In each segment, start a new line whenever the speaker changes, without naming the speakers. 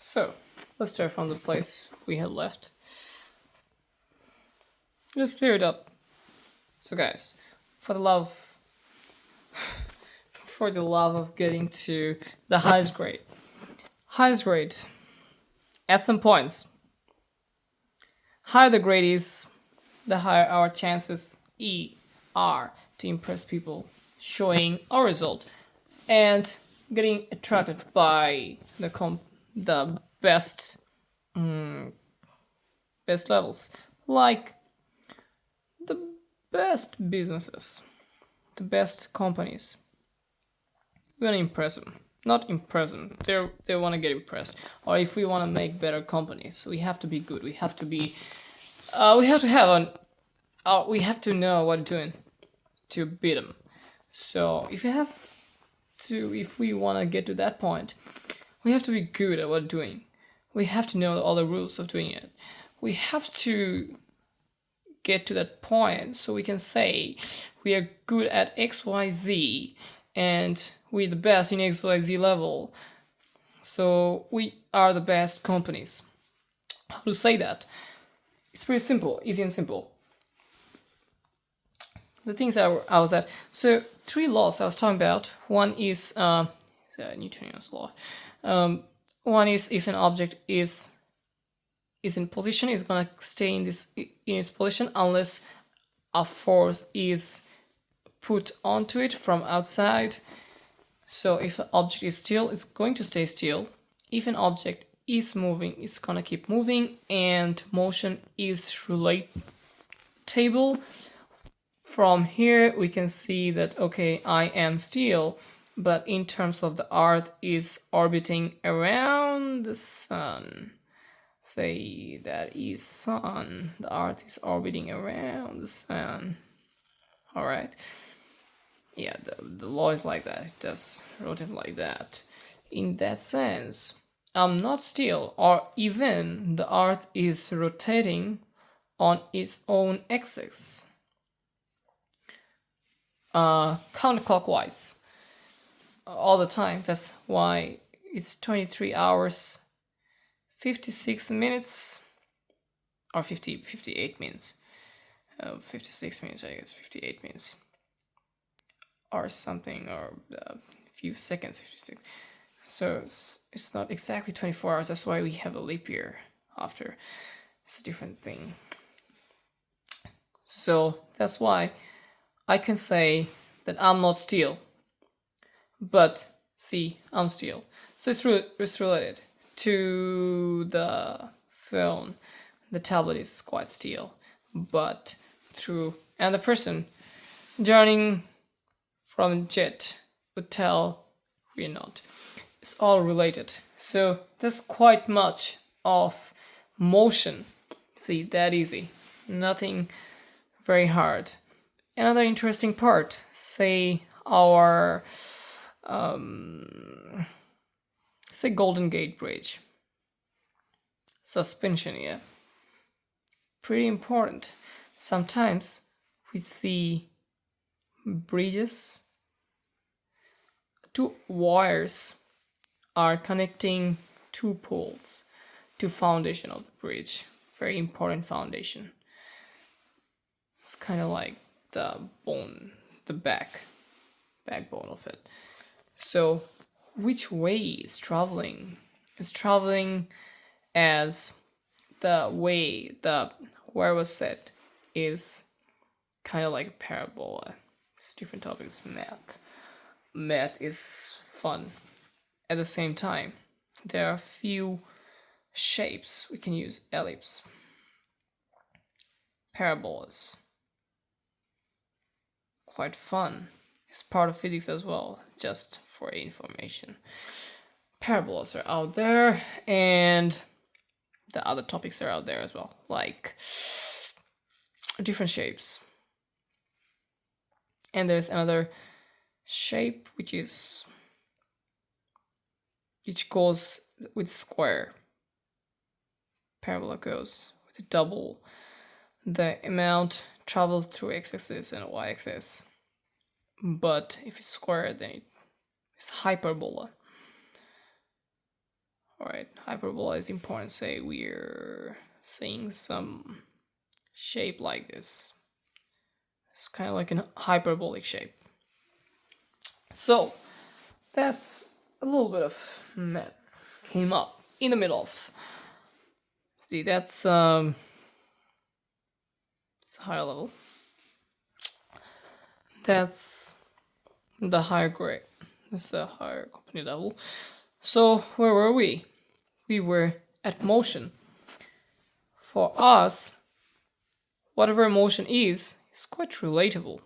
So, let's start from the place we had left. Let's clear it up. So, guys, for the love, for the love of getting to the highest grade, at some points, higher the grade is, the higher our chances are to impress people, showing our result and getting attracted by the best levels, like the best businesses, the best companies. We want to impress them, not impress them. They want to get impressed. Or if we want to make better companies, we have to be good. We have to be. We have to have an. We have to know what we're doing to beat them. So if we want to get to that point, we have to be good at what we're doing. We have to know all the rules of doing it. We have to get to that point so we can say we are good at XYZ and we're the best in XYZ level. So we are the best companies. How to say that? It's pretty simple, easy and simple. The things I was at. So three laws I was talking about. One is Newtonian's law. One is if an object is in position, it's gonna stay in its position unless a force is put onto it from outside. So if an object is still, it's going to stay still. If an object is moving, it's gonna keep moving, and motion is relatable. From here we can see that okay, I am still, but in terms of the earth is orbiting around the sun. Say that is sun. The earth is orbiting around the sun. Alright. Yeah, the law is like that. It does rotate like that. In that sense, I'm not still, or even the earth is rotating on its own axis. Counterclockwise all the time. That's why it's 23 hours 56 minutes or 58 minutes. 56 minutes, I guess. 58 minutes or something, or a few seconds. 56. So it's not exactly 24 hours. That's why we have a leap year after. It's a different thing. So that's why I can say that I'm not still, but see, I'm still. So it's related to the phone. The tablet is quite still, but through and the person journeying from jet would tell we're not. It's all related. So there's quite much of motion. See, that easy. Nothing very hard. Another interesting part, say our say Golden Gate Bridge. Suspension, yeah. Pretty important. Sometimes we see bridges. Two wires are connecting two poles to foundation of the bridge. Very important foundation. It's kind of like the bone, the backbone of it. So which way is traveling? Is traveling as the way the where was set is kind of like a parabola. It's different topics. Math is fun. At the same time, there are few shapes we can use: ellipse, parabolas. Quite fun. It's part of physics as well, just for information. Parabolas are out there, and the other topics are out there as well, like different shapes. And there's another shape which goes with square. Parabola goes with a double the amount traveled through x-axis and y-axis. But if it's square, then it's hyperbola. Alright, hyperbola is important. Say we're seeing some shape like this. It's kind of like a hyperbolic shape. So that's a little bit of math came up in the middle of. See, that's it's a higher level. That's the higher grade. That's the higher company level. So where were we? We were at motion. For us, whatever motion is quite relatable.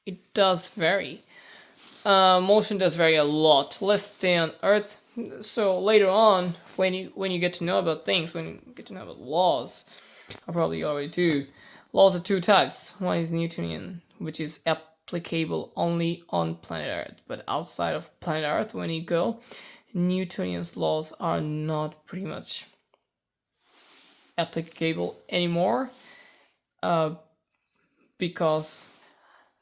It does vary. Motion does vary a lot. Let's stay on Earth. So later on, when you get to know about things, when you get to know about laws, I probably already do. Laws are two types. One is Newtonian, which is applicable only on planet Earth. But outside of planet Earth, when you go, Newtonian's laws are not pretty much applicable anymore, because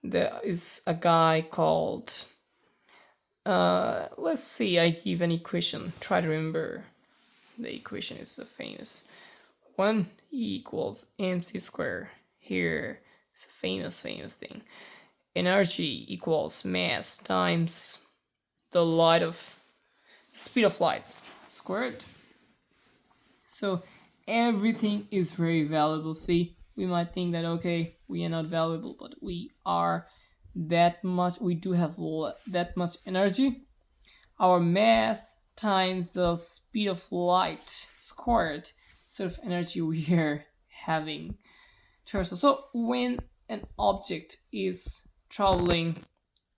there is a guy called let's see, I give an equation, try to remember the equation. Is the famous 1 equals mc square. Here it's a famous thing. Energy equals mass times the speed of light squared. So everything is very valuable. See, we might think that okay, we are not valuable, but we are that much. We do have that much energy. Our mass times the speed of light squared, sort of energy we are having. So when an object is traveling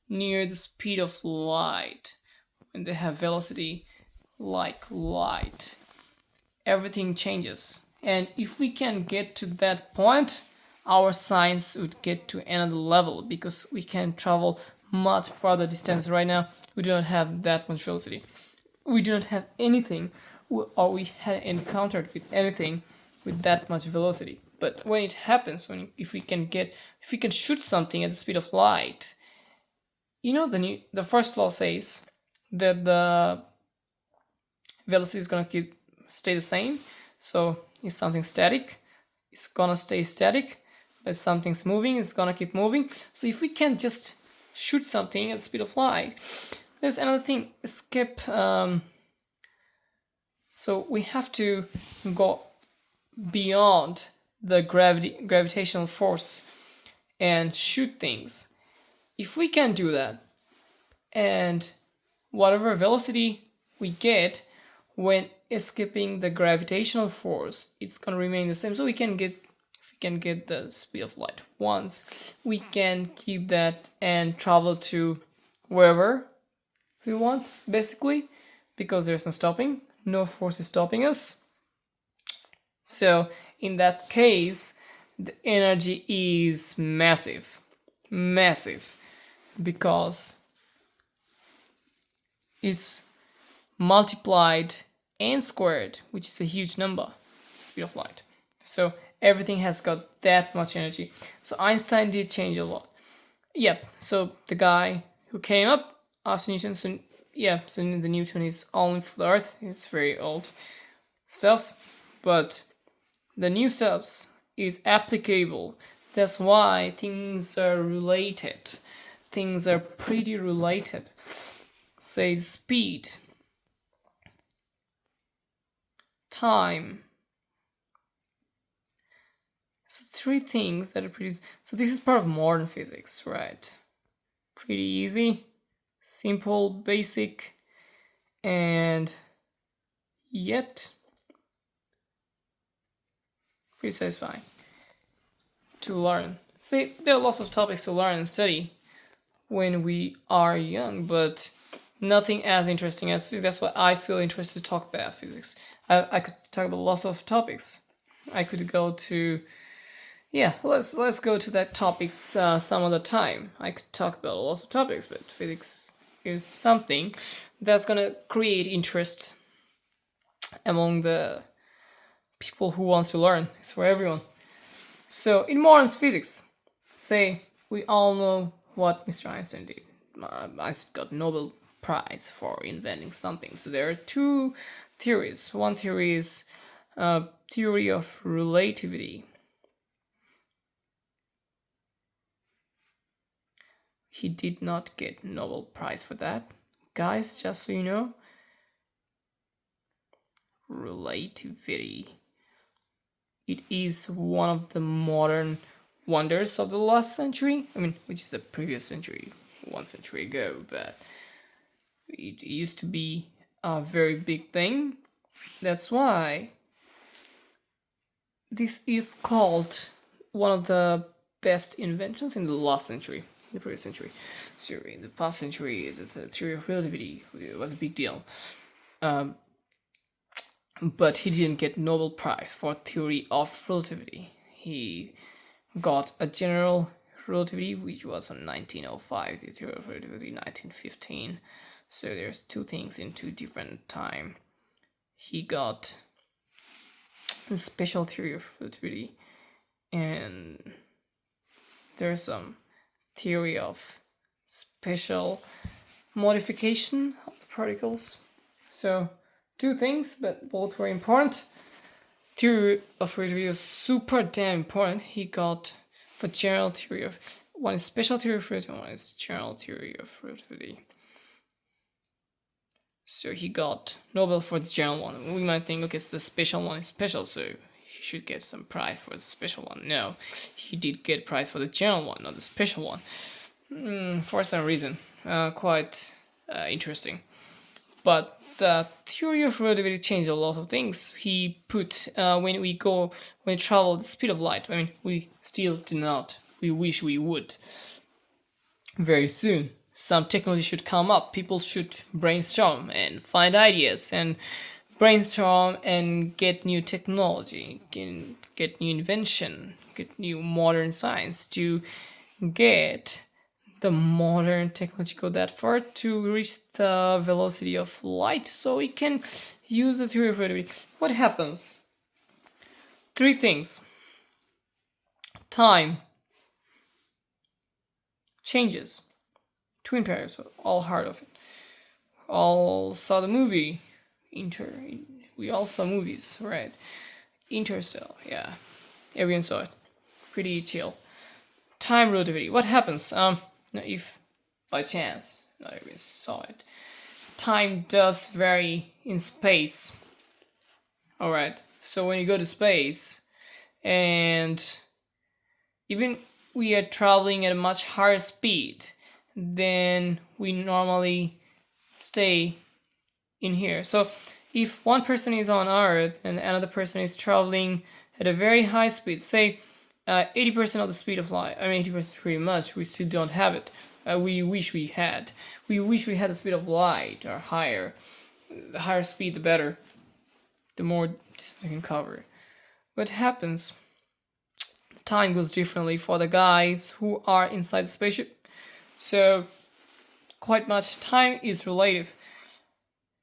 near the speed of light, when they have velocity like light, everything changes. And if we can get to that point, our science would get to another level, because we can travel much farther distance. Right now, we do not have that much velocity. We do not have anything, or we had encountered with anything with that much velocity. But when it happens, if we can shoot something at the speed of light, the first law says that the velocity is gonna stay the same. So if something's static, it's gonna stay static. But if something's moving, it's gonna keep moving. So if we can just shoot something at the speed of light, there's another thing, escape. So we have to go beyond the gravitational force and shoot things. If we can do that, and whatever velocity we get when escaping the gravitational force, it's gonna remain the same. So if we can get the speed of light once, we can keep that and travel to wherever we want, basically, because there's no stopping, no force is stopping us. So in that case, the energy is massive, because it's multiplied and squared, which is a huge number, speed of light. So everything has got that much energy. So Einstein did change a lot. So the guy who came up after Newton, so the Newton is only for the Earth. It's very old stuffs, but the new stuffs is applicable. That's why things are related. Things are pretty related. Say the speed, time. So three things that are pretty. So this is part of modern physics, right? Pretty easy, simple, basic, and yet pretty satisfying to learn. See, there are lots of topics to learn and study when we are young, but nothing as interesting as physics. That's why I feel interested to talk about physics. I could talk about lots of topics. I could go to, let's go to that topics some other time. I could talk about lots of topics, but physics is something that's gonna create interest among the people who wants to learn. It's for everyone. So in modern physics, say we all know what Mr. Einstein did. Einstein got Nobel Prize for inventing something. So there are two theories. One theory is theory of relativity. He did not get Nobel Prize for that, guys. Just so you know, relativity. It is one of the modern wonders of the last century. I mean, which is the previous century, 1 century ago, but it used to be a very big thing. That's why this is called one of the best inventions in the last century, the previous century. So in the past century, the theory of relativity was a big deal. But he didn't get Nobel Prize for theory of relativity. He got a general relativity, which was in 1905, the theory of relativity 1915. So there's two things in two different time. He got the special theory of relativity, and there's some theory of special modification of the particles. So two things, but both were important. Theory of relativity was super damn important. He got for general theory of, one is special theory of relativity, one is general theory of relativity. So he got Nobel for the general one. We might think, okay, so the special one is special, so he should get some prize for the special one. No, he did get prize for the general one, not the special one. For some reason, quite interesting. But the theory of relativity changed a lot of things. He put when we travel the speed of light. I mean, we still do not. We wish we would. Very soon, some technology should come up. People should brainstorm and find ideas and brainstorm and get new technology, get new invention, get new modern science to get the modern technology go that far to reach the velocity of light, so we can use the theory of relativity. What happens? Three things. Time changes. Twin pairs, all heard of it. All saw the movie. We all saw movies, right? Interstellar, yeah. Everyone saw it. Pretty chill. Time relativity. What happens? If by chance not everyone saw it, time does vary in space. All right. So when you go to space, and even we are traveling at a much higher speed than we normally stay in here. So if one person is on Earth and another person is traveling at a very high speed, say 80% of the speed of light. I mean, 80% is pretty much. We still don't have it. We wish we had. We wish we had the speed of light or higher. The higher speed, the better. The more distance we can cover. What happens? Time goes differently for the guys who are inside the spaceship. So, quite much time is relative.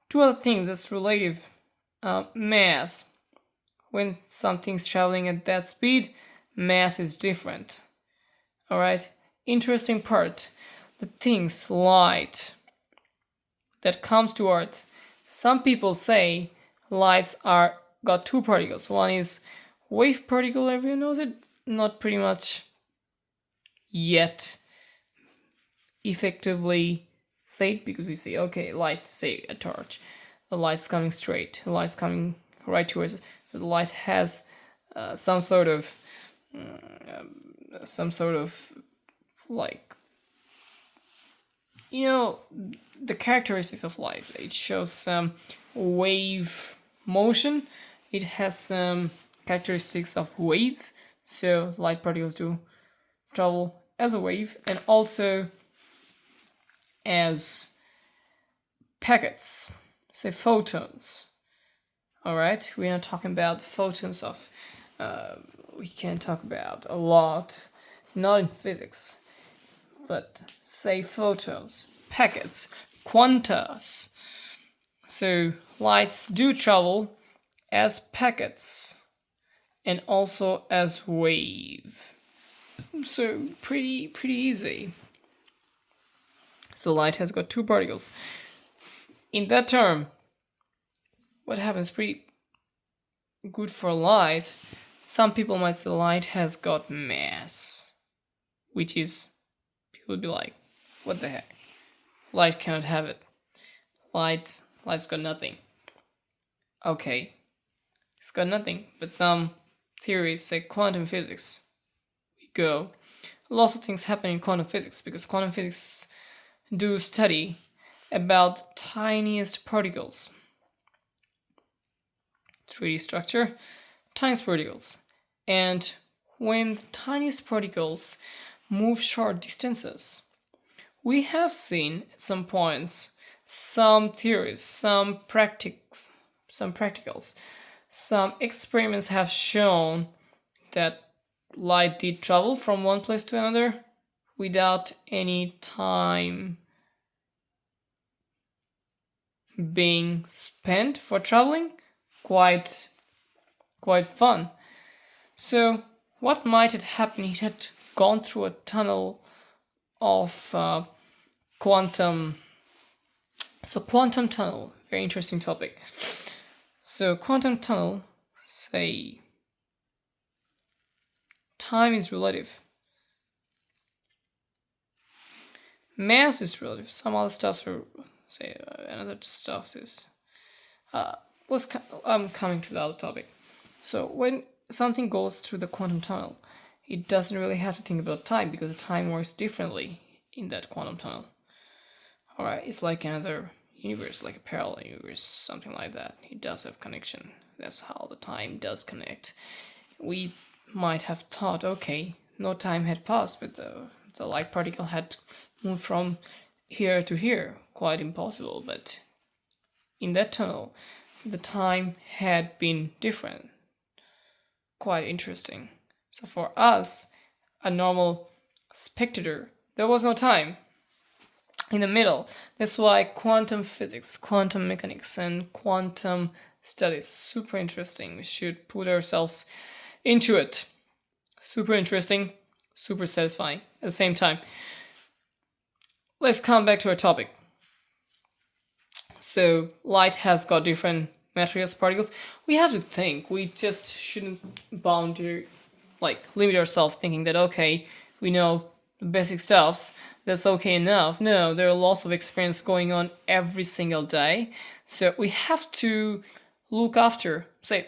Two other things that's relative. Mass. When something's traveling at that speed, mass is different. All right. Interesting part. The things light that comes to Earth. Some people say lights got two particles. One is wave particle. Everyone knows it. Not pretty much yet effectively said, because we say, okay, light, say a torch. The light's coming straight. The light's coming right towards it. The light has some sort of like, the characteristics of light. It shows some wave motion. It has some characteristics of waves. So light particles do travel as a wave and also as packets, say photons. All right, we're not talking about photons of. We can talk about a lot, not in physics, but say photons, packets, quantas. So lights do travel as packets and also as wave. So pretty easy. So light has got two particles. In that term, what happens pretty good for light. Some people might say light has got mass, which is, people would be like, what the heck? Light cannot have it. Light's got nothing. Okay, it's got nothing, but some theories say quantum physics. We go. Lots of things happen in quantum physics because quantum physics do study about tiniest particles. 3D structure, tiniest particles. And when the tiniest particles move short distances, we have seen at some points some theories, some practicals, some experiments have shown that light did travel from one place to another without any time being spent for traveling. Quite fun. So what might have happened? It had gone through a tunnel of quantum. So quantum tunnel, very interesting topic. So quantum tunnel, say time is relative, mass is relative. Some other stuff are, say another stuff is. I'm coming to the other topic. So when something goes through the quantum tunnel, it doesn't really have to think about time because the time works differently in that quantum tunnel. Alright, it's like another universe, like a parallel universe, something like that. It does have connection. That's how the time does connect. We might have thought, okay, no time had passed, but the light particle had moved from here to here. Quite impossible, but in that tunnel, the time had been different. Quite interesting. So for us, a normal spectator, there was no time in the middle. That's why quantum physics, quantum mechanics, and quantum studies super interesting. We should put ourselves into it. Super interesting, super satisfying at the same time. Let's come back to our topic. So light has got different materials, particles. We have to think. We just shouldn't limit ourselves thinking that okay, we know the basic stuffs. That's okay enough. No, there are lots of experiments going on every single day. So we have to look after, say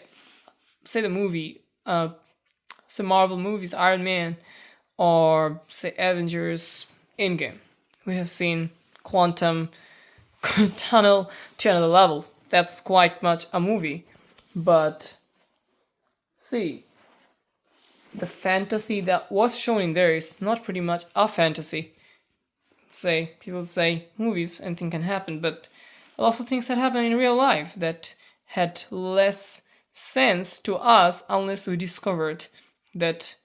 the movie, some Marvel movies, Iron Man, or say Avengers Endgame. We have seen quantum tunnel to another level. That's quite much a movie. But see, the fantasy that was shown in there is not pretty much a fantasy. Say, people say movies, anything can happen, but lots of things that happen in real life that had less sense to us unless we discovered that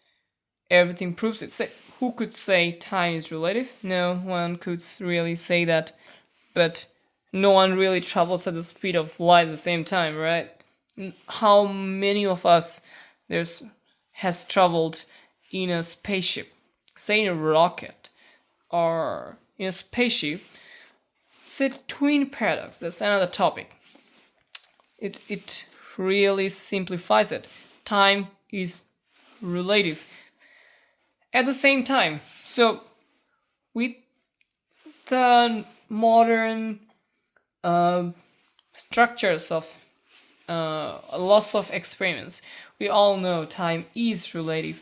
everything proves it. Say, who could say time is relative? No one could really say that, but no one really travels at the speed of light at the same time, right? How many of us has traveled in a spaceship, say in a rocket, or in a spaceship? Say twin paradox, that's another topic. It really simplifies it. Time is relative at the same time. So with the modern structures of lots of experiments, we all know time is relative.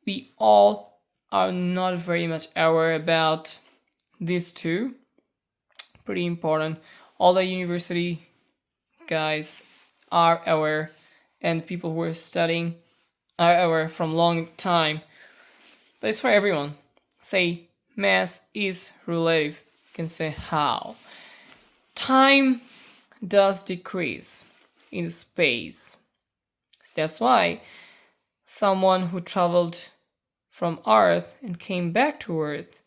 We all are not very much aware about these two. Pretty important. All the university guys are aware, and people who are studying are aware from long time. But it's for everyone. Say mass is relative. You can say how. Time does decrease in space. That's why someone who traveled from Earth and came back to Earth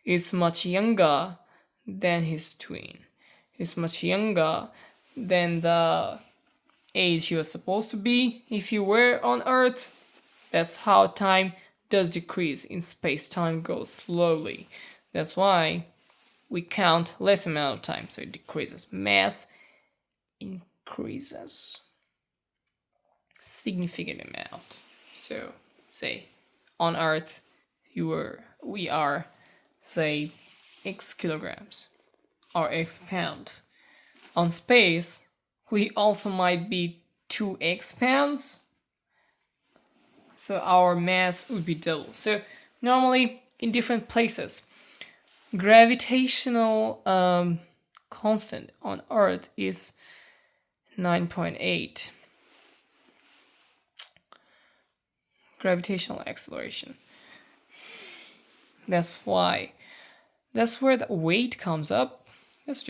is much younger than his twin. He's much younger than the age he was supposed to be if he were on Earth. That's how time does decrease in space. Time goes slowly. That's why we count less amount of time, so it decreases. Mass decreases significant amount. So, say, on Earth, we are, say, X kilograms or X pounds. On space, we also might be 2x pounds. So our mass would be double. So normally in different places, gravitational constant on Earth is 9.8. Gravitational acceleration. That's where the weight comes up. That's